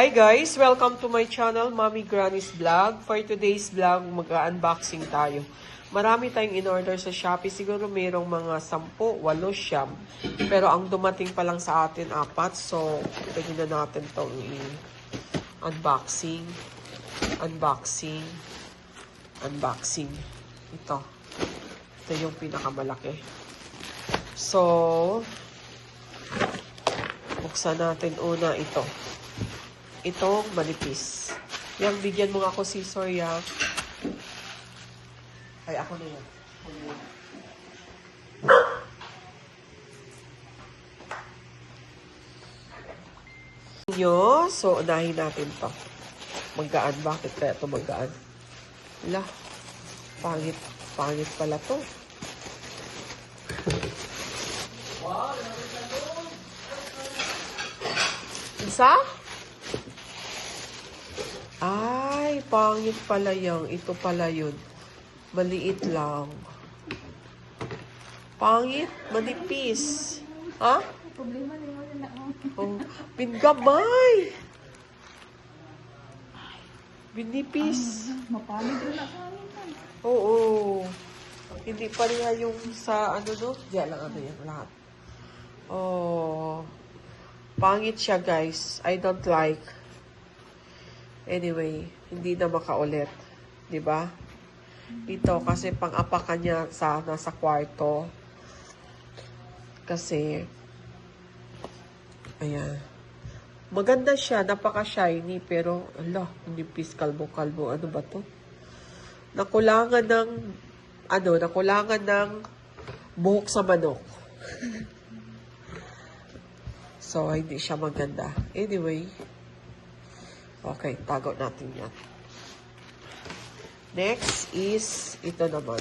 Hi guys! Welcome to my channel, Mommy Granny's Vlog. For today's vlog, mag-unboxing tayo. Marami tayong in-order sa Shopee. Siguro mayroong mga 10, 8, 9. Pero ang dumating pa lang sa atin, 4. So, tignan na natin itong unboxing. Unboxing. Ito. Ito yung pinakamalaki. So, buksan natin una ito. Itong manipis. Yang bigyan mo ako scissor yan. Ay, ako na yan. So, unahin natin to. Maggaan. Bakit kaya ito maggaan? Wala. Pangit. Pangit pala to. Isa? Ay, pangit pala yan. Ito pala yun. Maliit lang. Pangit, manipis. Ha? Problema na yun na ako. Oh, pingamay. Binipis. Mapalig rin ako. Oo. Hindi pa rin yung sa ano no? Diyan lang ano yan. Lahat. Oh. Pangit siya guys. I don't like. Anyway, hindi na makaulit. 'Di ba? Ito kasi pang-apakan niya sa nasa kwarto. Kasi ayan. Maganda siya, napaka-shiny pero ala, hindi pis kalbo-kalbo. Ano ba 'to? Nakulangan ng buhok sa manok. So, hindi siya maganda. Anyway, okay, tago natin yan. Next is, ito naman.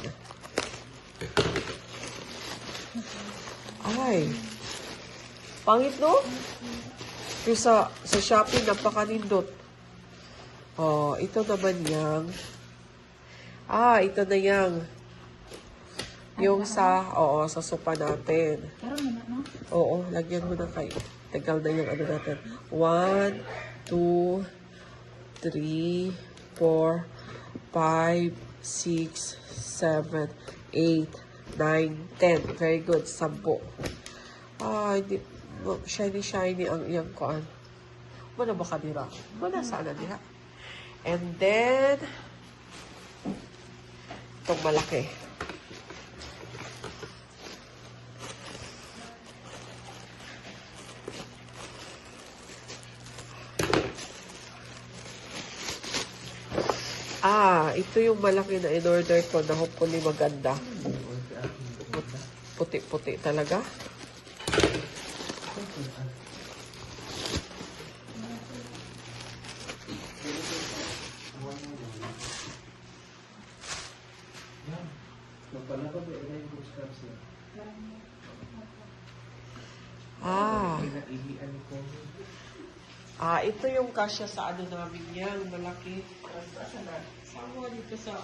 Ay, pangit no? Yung sa Shopee, napakanindot. Oh, ito naman yang. Ito na yang. Yung sa sopa natin. Pero na, no? Oo, lagyan mo na kayo. Tagal na yung ano natin. 1, 2, 3, 4, 5, 6, 7, 8, 9, 10. Very good. 10. Hindi. Shiny ang iyang kuan. Mana ba kanira? Mana sana diha? And then, itong malaki. Ito yung malaki na in-order ko na hopefully maganda. Puti-puti talaga. Ito yung kasya sa ano namin yan, malaki. Sama dito sa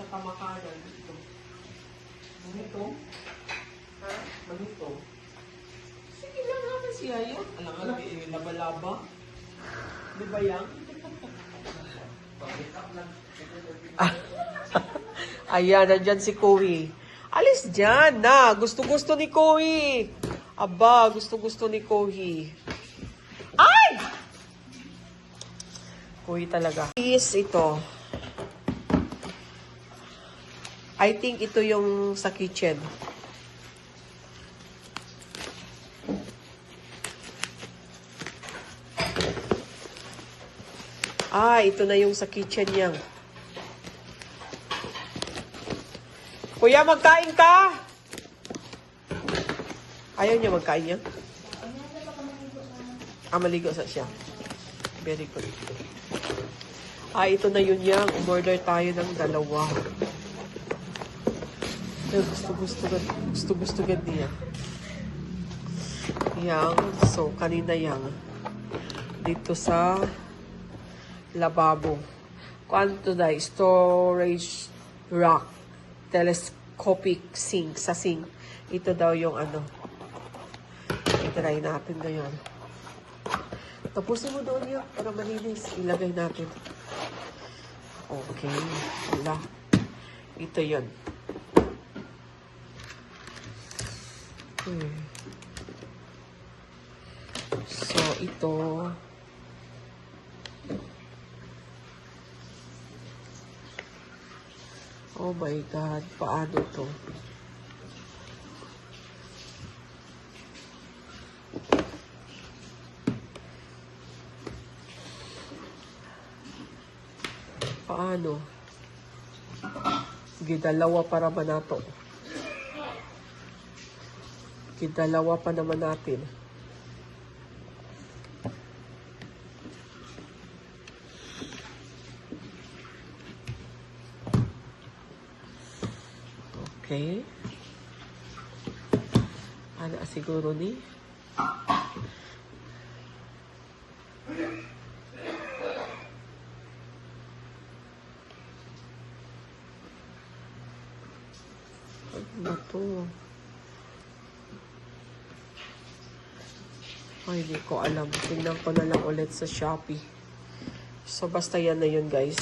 tamakanan dito. Manito? Ha? Manito? Sige lang naman siya yan. Alang-alang, laba-laba. Di ba yan? Ayan, nandyan si Koey. Alis dyan na. Gusto-gusto ni Koey. Aba, gusto-gusto ni Koey. Ay! Koey talaga. Is ito. I think ito yung sa kitchen. Ito na yung sa kitchen niya. Kuya, magkain ka! Ayaw niya magkain niya? Maligo sa siya. Very good. Ito na yun yang. Umorder tayo ng 2. Gusto niya. Yang. So, kanina yang. Dito sa lababo. Quanto dai? Storage rack. Telescopic sink. Sa sink. Ito daw yung ano. I-try natin ngayon. Tapusin mo doon yun para malinis. Ilagay natin. Okay. Wala. Ito yun. So, ito. Oh my God. Paano to? Paano? Gidalawa para manato. Gidalawa pa naman natin. Okay. Ano siguro ni? Ano to? Ay, hindi ko alam. Tingnan ko na lang ulit sa Shopee. So, basta yan na yun, guys.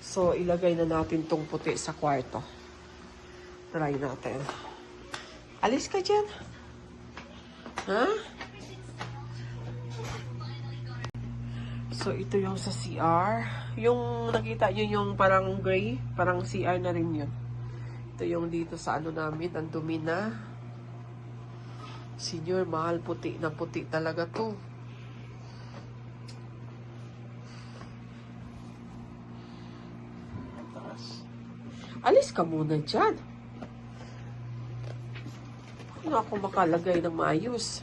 So, ilagay na natin tong puti sa kwarto. Try natin. Alis ka dyan. Ha? So, ito yung sa CR. Yung nakita nyo yung parang gray. Parang CR na rin yun. Ito yung dito sa ano namin. Ang dumi na. Senior, mahal. Puti na puti talaga to. Alis ka muna dyan. Paano ako makalagay ng maayos?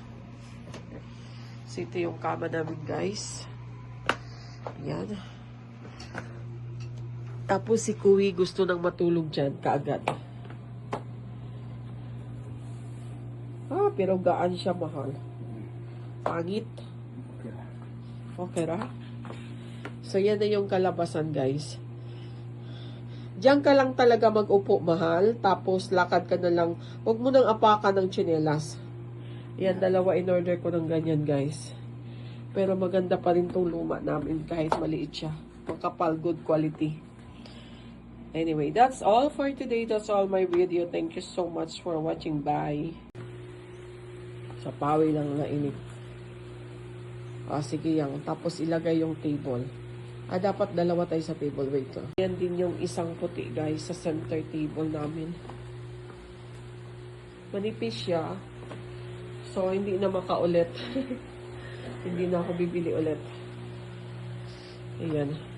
So, ito yung kama namin, guys. Ayan. Tapos si Kuwi gusto nang matulog dyan kaagad. Pero gaan siya, mahal. Pangit. Okay ra? So, yan na yung kalabasan, guys. Diyan ka lang talaga mag-upo, mahal. Tapos, lakad ka na lang. Huwag mo nang apakan ng tsinelas. Yan, dalawa in order ko ng ganyan, guys. Pero maganda pa rin tong luma namin kahit maliit siya. Pagkapal, good quality. Anyway, that's all for today. That's all my video. Thank you so much for watching. Bye. Sa pawi lang na init. Sige yan. Tapos ilagay yung table. Dapat dalawa tayo sa table. Wait lang. Yan din yung isang puti, guys, sa center table namin. Manipis siya. So, hindi na makaulit. Hindi na ako bibili ulit. Ayan.